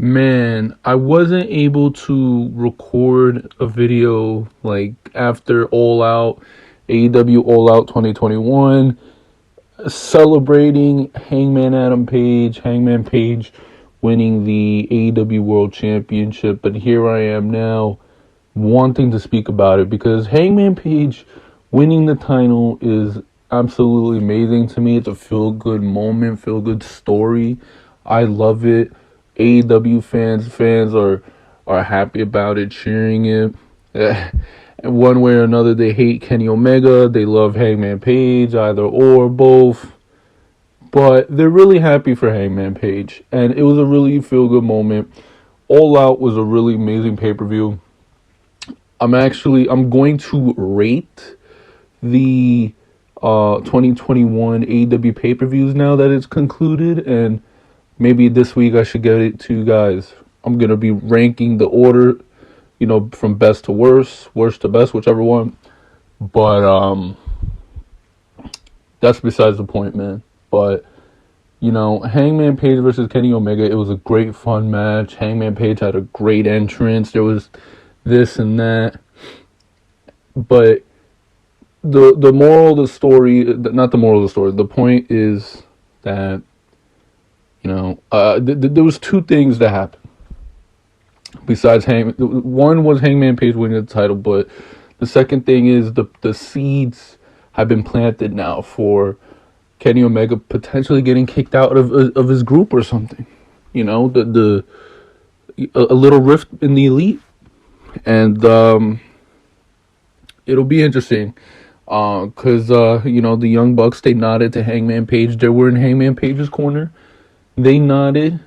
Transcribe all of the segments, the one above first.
Man, I wasn't able to record a video like after All Out, AEW All Out 2021, celebrating Hangman Page winning the AEW World Championship. But here I am now wanting to speak about it because Hangman Page winning the title is absolutely amazing to me. It's a feel-good moment, feel-good story. I love it. AEW fans are happy about it, cheering it. And one way or another, they hate Kenny Omega. They love Hangman Page, either or, both. But they're really happy for Hangman Page, and it was a really feel-good moment. All Out was a really amazing pay-per-view. I'm going to rate the 2021 AEW pay-per-views now that it's concluded, and maybe this week I should get it to you guys. I'm going to be ranking the order, from best to worst to best, whichever one. But that's besides the point, man. But, Hangman Page versus Kenny Omega, it was a great, fun match. Hangman Page had a great entrance. There was this and that. But the moral of the story, not the moral of the story, the point is that, there was two things that happened. Besides one was Hangman Page winning the title, but the second thing is the seeds have been planted now for Kenny Omega potentially getting kicked out of his group or something. A little rift in the elite, and it'll be interesting. Because the Young Bucks, they nodded to Hangman Page. They were in Hangman Page's corner. They nodded,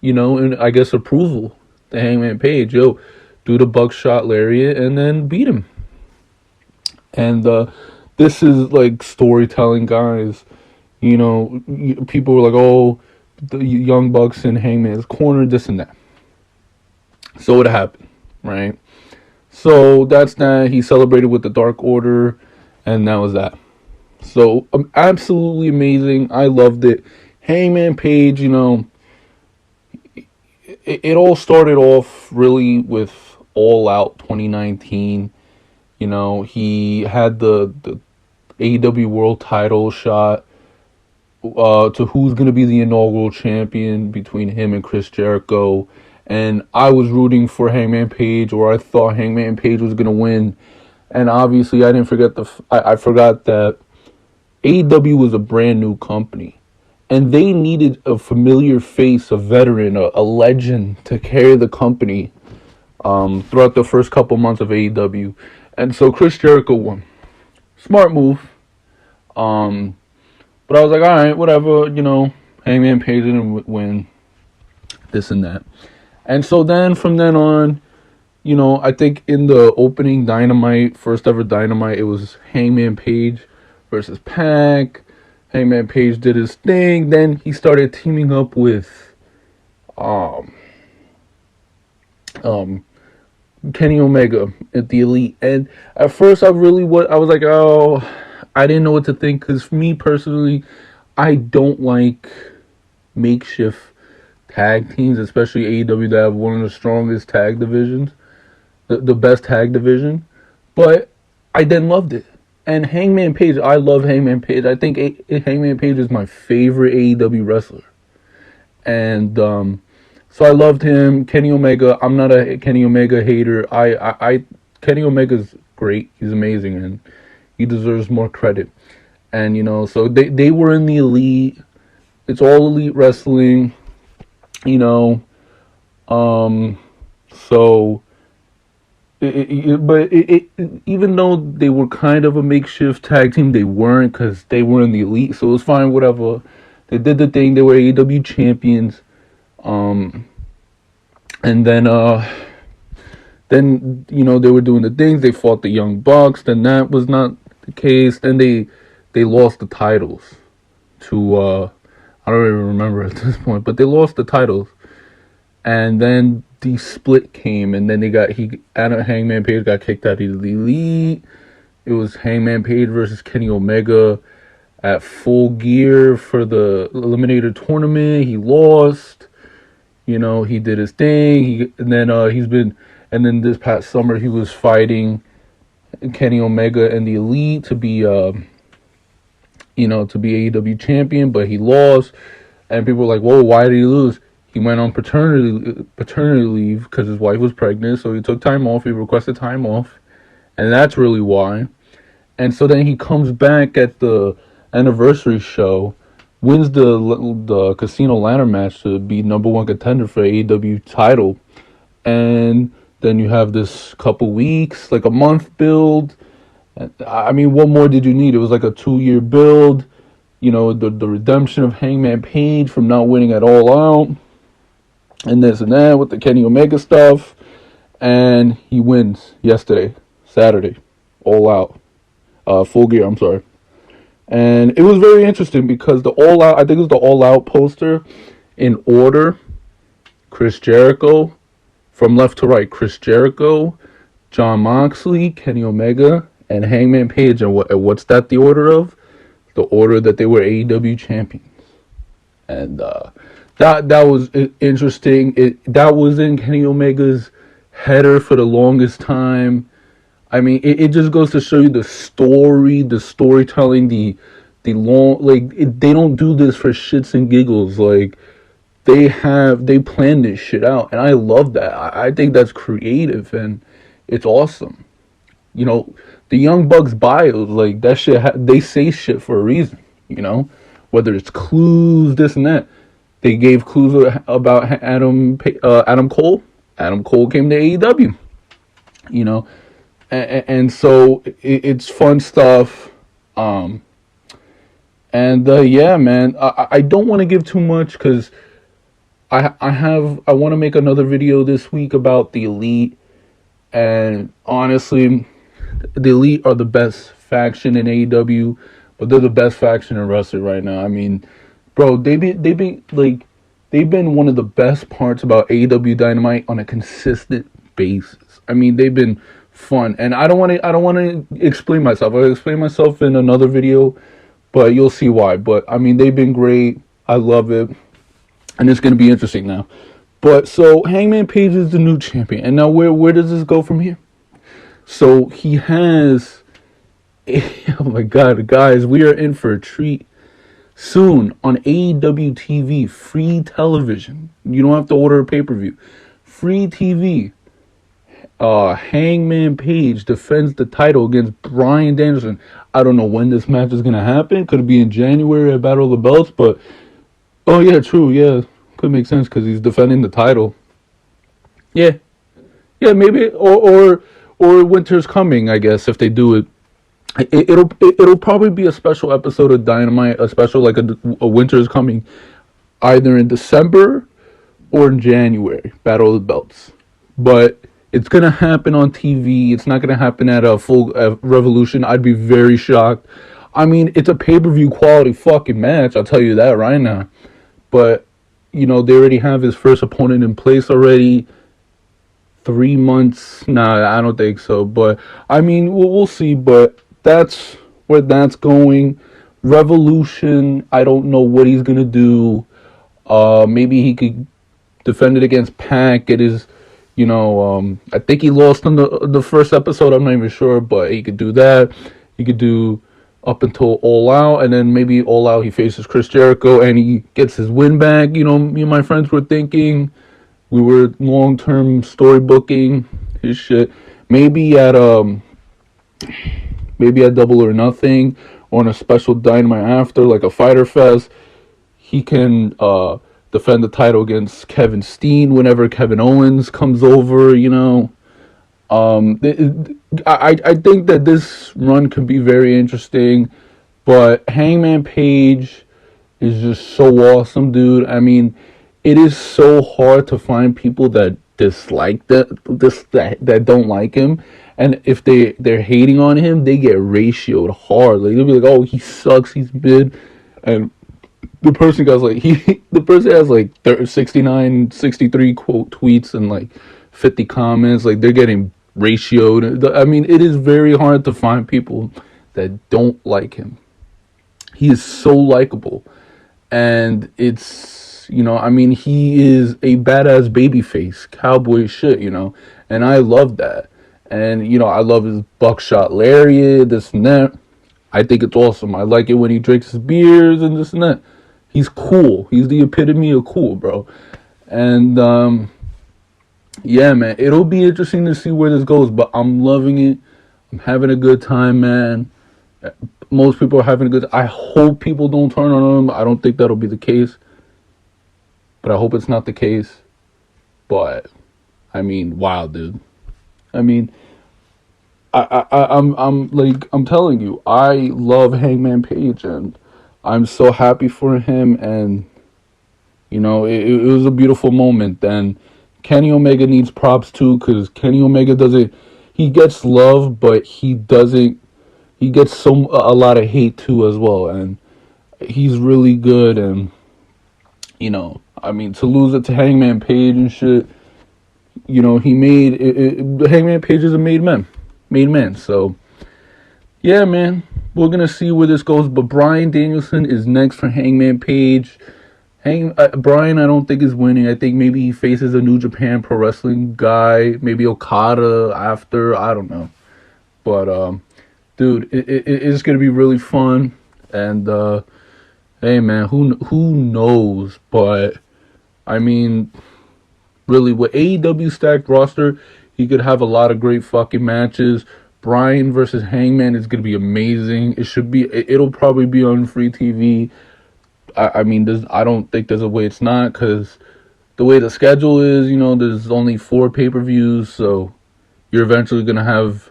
and I guess approval to Hangman Page. Do the buckshot lariat and then beat him. And this is like storytelling, guys. People were like, oh, the Young Bucks in Hangman's corner, this and that. So it happened, right? So that's that. He celebrated with the Dark Order, and that was that. So absolutely amazing. I loved it. Hangman Page, it all started off really with All Out 2019. He had the AEW World Title shot to who's going to be the inaugural champion between him and Chris Jericho. And I was rooting for Hangman Page, or I thought Hangman Page was going to win. And obviously, I didn't forget I forgot that AEW was a brand new company, and they needed a familiar face, a veteran, a legend to carry the company throughout the first couple months of AEW. And so Chris Jericho won. Smart move. But I was like, all right, whatever, Hangman Page didn't win, this and that. And so then from then on, I think in the opening Dynamite, first ever Dynamite, it was Hangman Page versus Pac. Hangman Page did his thing. Then he started teaming up with Kenny Omega at the Elite. And at first I was like, oh, I didn't know what to think, because for me personally, I don't like makeshift tag teams, especially AEW, that have one of the strongest tag divisions, the best tag division. But I then loved it. And Hangman Page, I love Hangman Page. I think Hangman Page is my favorite AEW wrestler. And so I loved him. Kenny Omega, I'm not a Kenny Omega hater. Kenny Omega's great. He's amazing, and he deserves more credit. And so they were in the Elite. It's all Elite wrestling. So even though they were kind of a makeshift tag team, they weren't, because they were in the Elite, so it was fine, whatever. They did the thing. They were AEW champions. And then they were doing the things. They fought the Young Bucks. Then that was not the case. Then they lost the titles to I don't even remember at this point, but they lost the titles. And then the split came, and then Hangman Page got kicked out of the Elite. It was Hangman Page versus Kenny Omega at Full Gear for the Eliminator tournament. He lost. He did his thing. And then this past summer he was fighting Kenny Omega and the Elite to be to be AEW champion, but he lost. And people were like, "Whoa, why did he lose?" He went on paternity leave because his wife was pregnant, so he took time off. He requested time off, and that's really why. And so then he comes back at the anniversary show, wins the casino ladder match to be number one contender for AEW title, and then you have this couple weeks, like a month build. I mean, what more did you need? It was like a 2-year build. The redemption of Hangman Page from not winning at All Out, and this and that with the Kenny Omega stuff, and he wins yesterday, Saturday, All Out, Full Gear. I'm sorry, and it was very interesting because the All Out, I think it was the All Out poster in order: Chris Jericho, from left to right, Chris Jericho, Jon Moxley, Kenny Omega, and Hangman Page. And what's that the order of? The order that they were AEW champions. And that was interesting. That was in Kenny Omega's header for the longest time. I mean, it just goes to show you the storytelling, the long, they don't do this for shits and giggles. Like, they plan this shit out, and I love that. I think that's creative, and it's awesome. The Young Bucks bios, like, that shit, they say shit for a reason, whether it's clues, this and that. They gave clues about Adam Cole. Adam Cole came to AEW, and so it's fun stuff. Yeah, man, I don't want to give too much because I want to make another video this week about the Elite, and honestly, the Elite are the best faction in AEW, but they're the best faction in wrestling right now. I mean, bro, they've been one of the best parts about AEW Dynamite on a consistent basis. I mean, they've been fun, and I don't want to explain myself. I'll explain myself in another video, but you'll see why. But I mean, they've been great. I love it, and it's gonna be interesting now. But so Hangman Page is the new champion, and now where does this go from here? So he has, oh my God, guys, we are in for a treat soon on AEW TV, free television. You don't have to order a pay-per-view. Free TV. Hangman Page defends the title against Bryan Danielson. I don't know when this match is going to happen. Could it be in January at Battle of the Belts? But, oh yeah, true, yeah. Could make sense because he's defending the title. Yeah. Yeah, maybe, or Winter's Coming, I guess, if they do it. It'll probably be a special episode of Dynamite, a special like a Winter's Coming, either in December or in January, Battle of the Belts. But it's gonna happen on TV. It's not gonna happen at a full Revolution. I'd be very shocked. I mean, it's a pay-per-view quality fucking match. I'll tell you that right now. But they already have his first opponent in place already. 3 months? Nah, I don't think so. But I mean, we'll see. But that's where that's going. Revolution, I don't know what he's gonna do. Maybe he could defend it against Pac. It is, I think he lost on the first episode. I'm not even sure, but he could do that. He could do up until All Out, and then maybe All Out he faces Chris Jericho and he gets his win back. Me and my friends were thinking. We were long-term story booking his shit. Maybe at Double or Nothing, or on a special Dynamite after, like a Fighter Fest, he can defend the title against Kevin Steen whenever Kevin Owens comes over. I think that this run could be very interesting, but Hangman Page is just so awesome, dude. I mean, it is so hard to find people that dislike that don't like him, and if they're hating on him, they get ratioed hard. Like, they'll be like, "Oh, he sucks, he's mid," and the person has like 69, 63 quote tweets and like 50 comments. Like, they're getting ratioed. I mean, it is very hard to find people that don't like him. He is so likable, and You know, I mean, he is a badass babyface, cowboy shit, you know, and I love that. And, you know, I love his buckshot lariat, this and that. I think it's awesome. I like it when he drinks his beers and this and that. He's cool. He's the epitome of cool, bro. And, yeah, man, it'll be interesting to see where this goes, but I'm loving it. I'm having a good time, man. Most people are having a good time. I hope people don't turn on him. I don't think that'll be the case, but I hope it's not the case. But I mean, wow, dude. I mean, I'm telling you, I love Hangman Page, and I'm so happy for him. And you know, it was a beautiful moment. And Kenny Omega needs props too, because Kenny Omega doesn't. He gets love, but he doesn't. He gets a lot of hate too as well, and he's really good. And you know, I mean, to lose it to Hangman Page and shit, you know, he made Hangman Page is a made man. So yeah, man, we're gonna see where this goes. But Bryan Danielson is next for Hangman Page. Bryan, I don't think is winning. I think maybe he faces a New Japan Pro Wrestling guy, maybe Okada after. I don't know, but dude, it's gonna be really fun. And hey, man, who knows? But I mean, really, with AEW stacked roster, he could have a lot of great fucking matches. Bryan versus Hangman is gonna be amazing. It'll probably be on free TV. I mean, I don't think there's a way it's not, because the way the schedule is, you know, there's only 4 pay-per-views, so you're eventually gonna have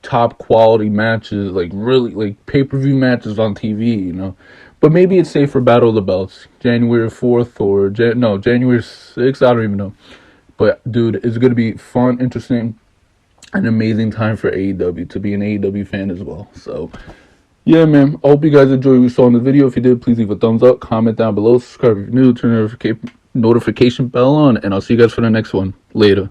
top quality matches, like really like pay-per-view matches on TV, you know. But maybe it's safe for Battle of the Belts, January 4th or January 6th, I don't even know. But dude, it's gonna be fun, interesting, an amazing time for AEW, to be an AEW fan as well. So yeah, man, I hope you guys enjoyed what you saw in the video. If you did, please leave a thumbs up, comment down below, subscribe if you're new, turn the notification bell on, and I'll see you guys for the next one. Later.